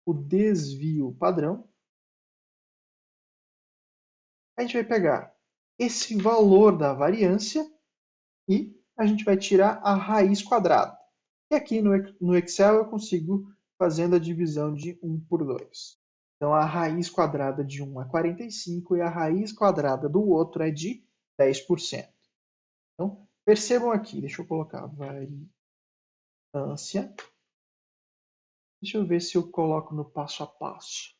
Speaker 1: o desvio padrão, a gente vai pegar esse valor da variância e a gente vai tirar a raiz quadrada. E aqui no Excel eu consigo fazendo a divisão de 1 por 2. Então, a raiz quadrada de um é 45 e a raiz quadrada do outro é de 10%. Então, percebam aqui, deixa eu colocar variância. Deixa eu ver se eu coloco no passo a passo.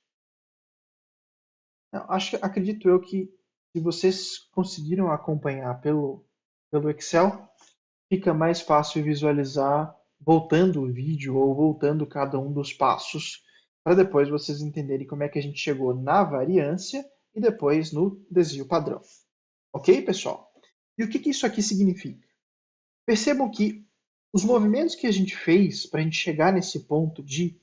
Speaker 1: Acredito eu que se vocês conseguiram acompanhar pelo Excel, fica mais fácil visualizar voltando o vídeo ou voltando cada um dos passos, para depois vocês entenderem como é que a gente chegou na variância e depois no desvio padrão. Ok, pessoal? E o que isso aqui significa? Percebam que os movimentos que a gente fez para a gente chegar nesse ponto de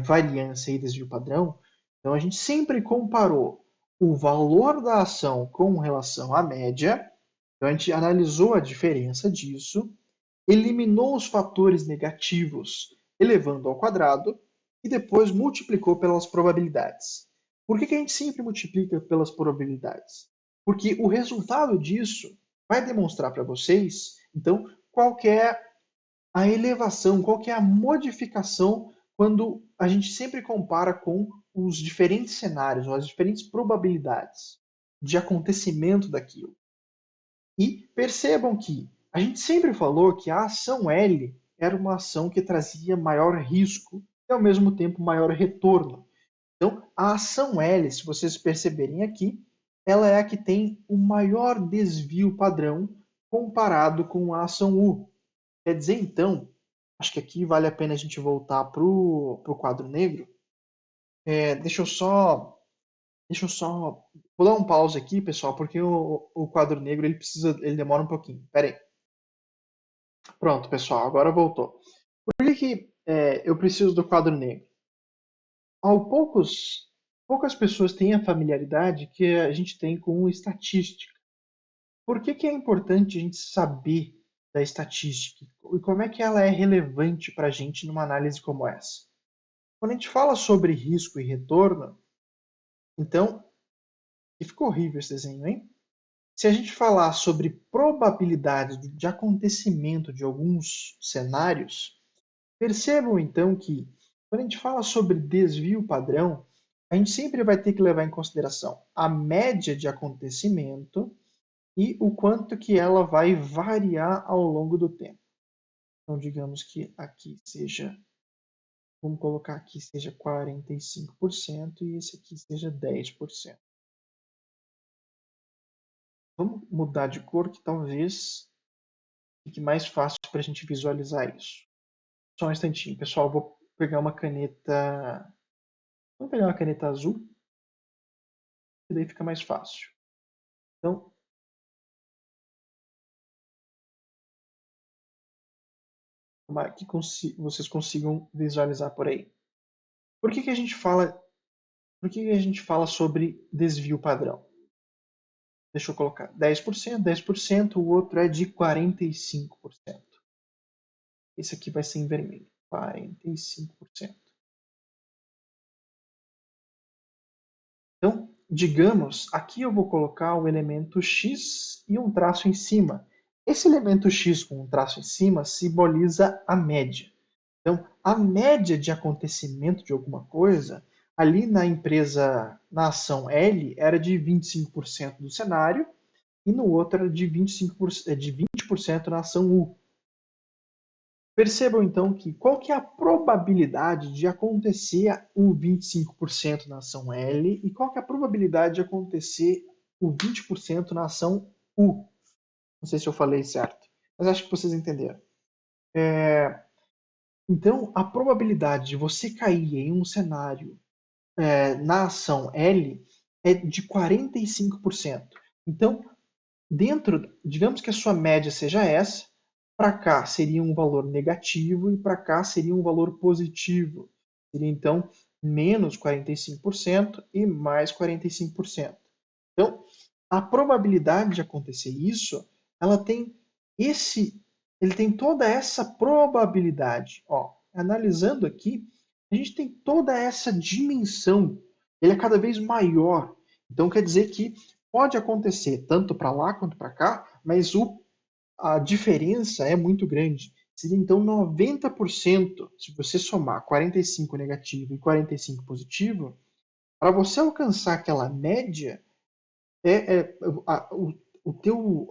Speaker 1: variância e desvio padrão, então a gente sempre comparou o valor da ação com relação à média, então a gente analisou a diferença disso, eliminou os fatores negativos elevando ao quadrado e depois multiplicou pelas probabilidades. Por que a gente sempre multiplica pelas probabilidades? Porque o resultado disso vai demonstrar para vocês, então, qual que é a elevação, qual que é a modificação quando a gente sempre compara com os diferentes cenários, ou as diferentes probabilidades de acontecimento daquilo. E percebam que a gente sempre falou que a ação L era uma ação que trazia maior risco e, ao mesmo tempo, maior retorno. Então, a ação L, se vocês perceberem aqui, ela é a que tem o maior desvio padrão comparado com a ação U. Quer dizer, então, acho que aqui vale a pena a gente voltar para o quadro negro. Deixa eu só. Vou dar um pause aqui, pessoal, porque o quadro negro ele demora um pouquinho. Pera aí. Pronto, pessoal, agora voltou. Por que eu preciso do quadro negro? Poucas pessoas têm a familiaridade que a gente tem com estatística. Por que é importante a gente saber da estatística? E como é que ela é relevante para a gente numa análise como essa? Quando a gente fala sobre risco e retorno, então, e ficou horrível esse desenho, hein? Se a gente falar sobre probabilidade de acontecimento de alguns cenários, percebam então que quando a gente fala sobre desvio padrão, a gente sempre vai ter que levar em consideração a média de acontecimento e o quanto que ela vai variar ao longo do tempo. Então, digamos que aqui seja, vamos colocar aqui seja 45% e esse aqui seja 10%. Vamos mudar de cor que talvez fique mais fácil para a gente visualizar isso. Só um instantinho, pessoal. Vou pegar uma caneta. Vamos pegar uma caneta azul, que daí fica mais fácil. Então, tomara que vocês consigam visualizar por aí. Por que a gente fala? Por que a gente fala sobre desvio padrão? Deixa eu colocar 10%, 10%, o outro é de 45%. Esse aqui vai ser em vermelho, 45%. Então, digamos, aqui eu vou colocar o elemento x e um traço em cima. Esse elemento x com um traço em cima simboliza a média. Então, a média de acontecimento de alguma coisa, ali na empresa, na ação L, era de 25% do cenário, e no outro era de 20% na ação U. Percebam então que qual que é a probabilidade de acontecer o 25% na ação L e qual que é a probabilidade de acontecer o 20% na ação U. Não sei se eu falei certo, mas acho que vocês entenderam. Então, a probabilidade de você cair em um cenário na ação L é de 45%. Então, digamos que a sua média seja essa, para cá seria um valor negativo e para cá seria um valor positivo. Seria então menos 45% e mais 45%. Então, a probabilidade de acontecer isso, ela tem ele tem toda essa probabilidade. Ó, analisando aqui, a gente tem toda essa dimensão. Ele é cada vez maior. Então quer dizer que pode acontecer tanto para lá quanto para cá, mas a diferença é muito grande. Seria então 90%, se você somar 45 negativo e 45 positivo, para você alcançar aquela média, a,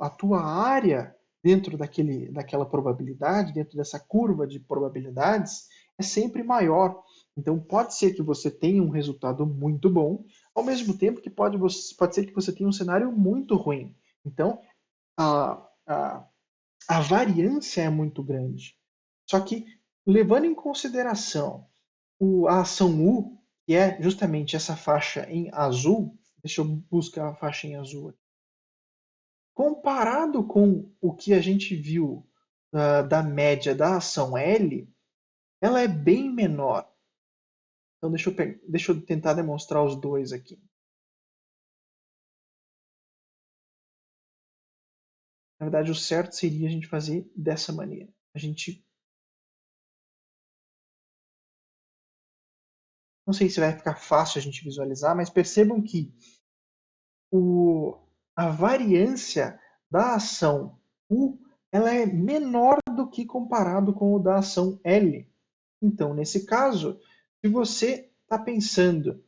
Speaker 1: a tua área dentro daquela probabilidade, dentro dessa curva de probabilidades, é sempre maior. Então pode ser que você tenha um resultado muito bom, ao mesmo tempo que pode ser que você tenha um cenário muito ruim. Então a, a, a variância é muito grande. Só que, levando em consideração a ação U, que é justamente essa faixa em azul, deixa eu buscar a faixa em azul aqui. Comparado com o que a gente viu da média da ação L, ela é bem menor. Então, deixa eu tentar demonstrar os dois aqui. Na verdade, o certo seria a gente fazer dessa maneira. Não sei se vai ficar fácil a gente visualizar, mas percebam que a variância da ação U ela é menor do que comparado com o da ação L. Então, nesse caso, Se você está pensando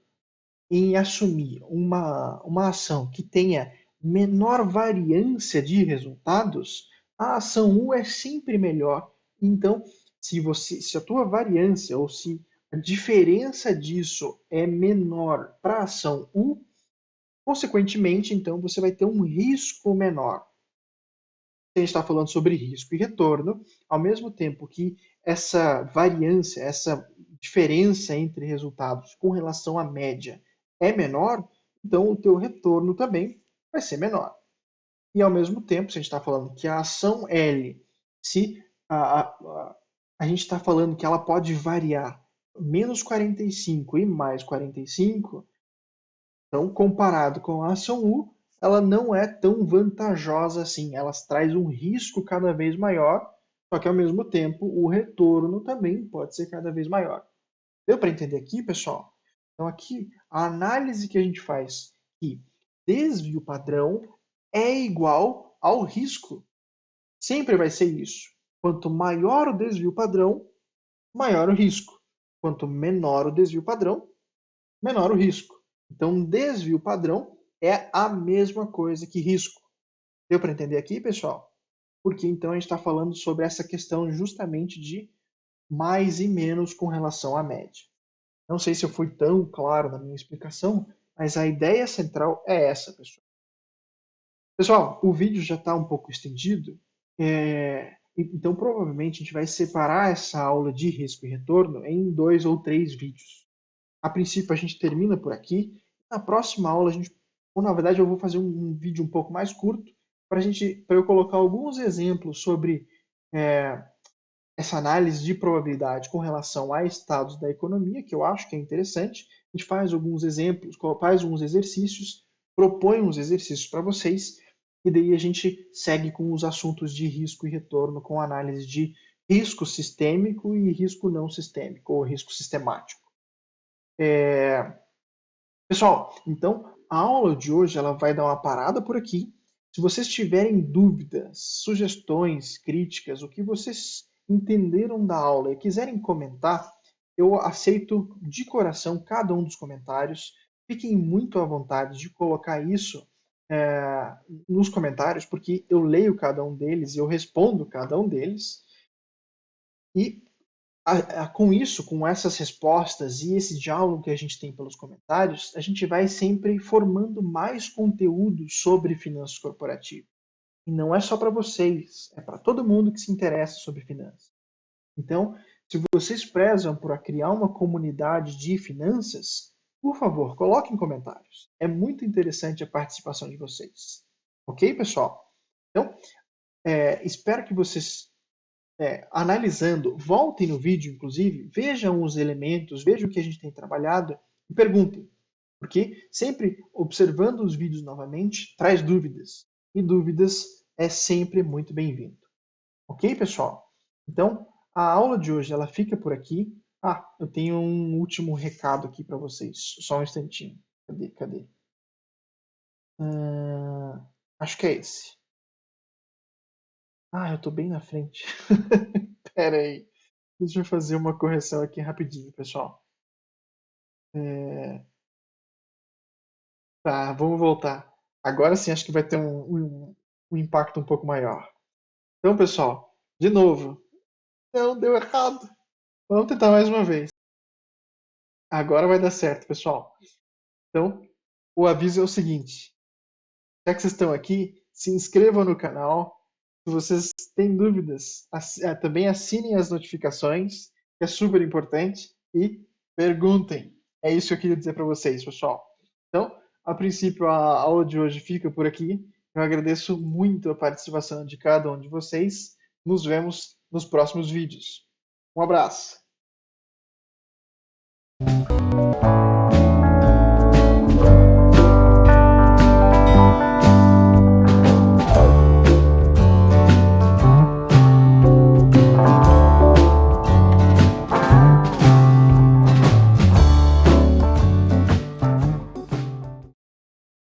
Speaker 1: em assumir uma ação que tenha menor variância de resultados, a ação U é sempre melhor. Então, se a tua variância ou se a diferença disso é menor para a ação U, consequentemente, então você vai ter um risco menor. A gente está falando sobre risco e retorno, ao mesmo tempo que essa variância, essa diferença entre resultados com relação à média é menor, então o teu retorno também vai ser menor. E ao mesmo tempo, se a gente está falando que a ação L, se a gente está falando que ela pode variar menos 45 e mais 45, então, comparado com a ação U, ela não é tão vantajosa assim. Ela traz um risco cada vez maior, só que ao mesmo tempo o retorno também pode ser cada vez maior. Deu para entender aqui, pessoal? Então, aqui a análise que a gente faz que desvio padrão é igual ao risco. Sempre vai ser isso. Quanto maior o desvio padrão, maior o risco. Quanto menor o desvio padrão, menor o risco. Então, desvio padrão é a mesma coisa que risco. Deu para entender aqui, pessoal? Porque então a gente está falando sobre essa questão justamente de mais e menos com relação à média. Não sei se eu fui tão claro na minha explicação, mas a ideia central é essa, pessoal. Pessoal, o vídeo já está um pouco estendido, então provavelmente a gente vai separar essa aula de risco e retorno em 2 ou 3 vídeos. A princípio a gente termina por aqui. Na próxima aula a gente, ou na verdade eu vou fazer um vídeo um pouco mais curto para eu colocar alguns exemplos sobre essa análise de probabilidade com relação a estados da economia, que eu acho que é interessante. A gente faz alguns exemplos, faz alguns exercícios, propõe uns exercícios para vocês, e daí a gente segue com os assuntos de risco e retorno, com análise de risco sistêmico e risco não sistêmico, ou risco sistemático. Pessoal, então a aula de hoje ela vai dar uma parada por aqui. Se vocês tiverem dúvidas, sugestões, críticas, o que vocês entenderam da aula e quiserem comentar, eu aceito de coração cada um dos comentários. Fiquem muito à vontade de colocar isso nos comentários, porque eu leio cada um deles e eu respondo cada um deles. E com isso, com essas respostas e esse diálogo que a gente tem pelos comentários, a gente vai sempre formando mais conteúdo sobre finanças corporativas. E não é só para vocês, é para todo mundo que se interessa sobre finanças. Então, se vocês prezam por criar uma comunidade de finanças, por favor, coloquem comentários. É muito interessante a participação de vocês. Ok, pessoal? Então, espero que vocês analisando, voltem no vídeo, inclusive, vejam os elementos, vejam o que a gente tem trabalhado e perguntem. Porque sempre observando os vídeos novamente traz dúvidas. E dúvidas é sempre muito bem-vindo. Ok, pessoal? Então, a aula de hoje ela fica por aqui. Ah, eu tenho um último recado aqui para vocês. Só um instantinho. Cadê? Acho que é esse. Ah, eu estou bem na frente. Pera aí. Deixa eu fazer uma correção aqui rapidinho, pessoal. Tá, vamos voltar. Agora sim, acho que vai ter um impacto um pouco maior. Então, pessoal, de novo. Não, deu errado. Vamos tentar mais uma vez. Agora vai dar certo, pessoal. Então, o aviso é o seguinte. Já que vocês estão aqui, se inscrevam no canal. Se vocês têm dúvidas, também assinem as notificações, que é super importante. E perguntem. É isso que eu queria dizer para vocês, pessoal. Então, a princípio, a aula de hoje fica por aqui. Eu agradeço muito a participação de cada um de vocês. Nos vemos nos próximos vídeos. Um abraço!